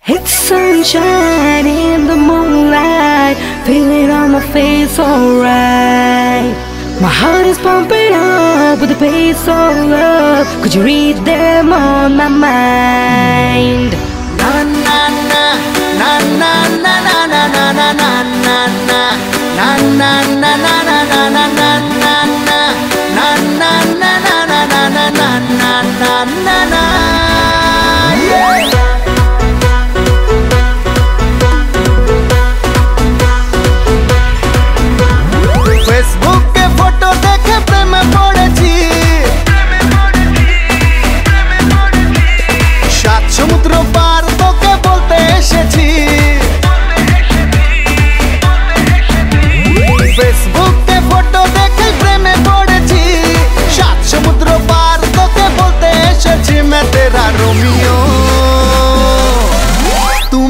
It's sunshine in the moonlight, feel it on my face, alright. My heart is pumping up with the pace of love. Could you read them on my mind? Na na na na na na na na na na na na na na na na na na na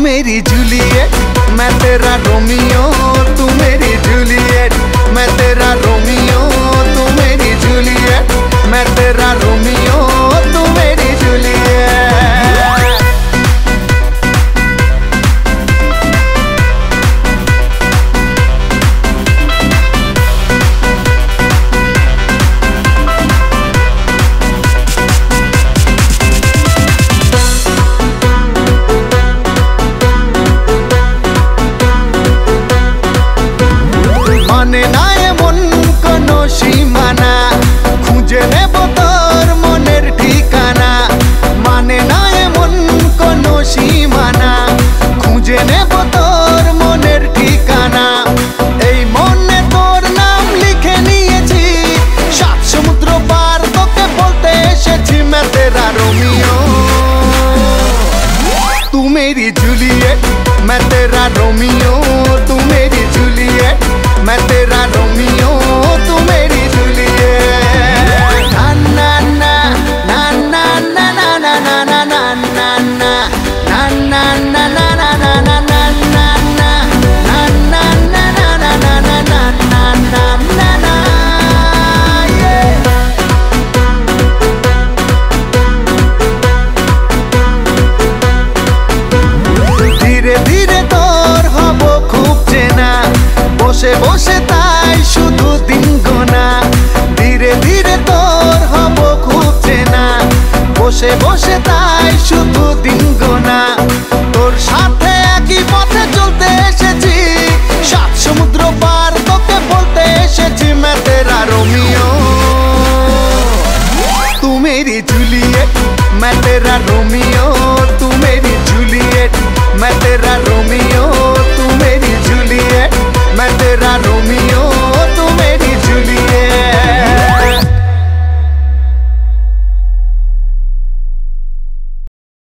मेरी Juliet मैं तेरा Romeo, तू मेरी Juliet मैं तेरा Romeo, तू मेरी Juliet मैं तेरा रोमियो, तू मेरी जूलियट। মানে না এমন কোনো সীমানা, খুঁজে নেব তোর মনের ঠিকানা। মানে না এমন কোনো সীমানা, খুঁজে নেব তোর মনের ঠিকানা। এই মনে তোর নাম লিখে নিয়েছি, সাত সমুদ্র পার তোকে বলতে এসেছি मैं तेरा रोमियो, तू मेरी जूलियट मैं तेरा रोमियो, तू मेरी जूलियट मैं तेरा रोमियो, तू मेरी जूलियट। ना ना ना ना ना ना ना ना ना ना ना ना ना ना ना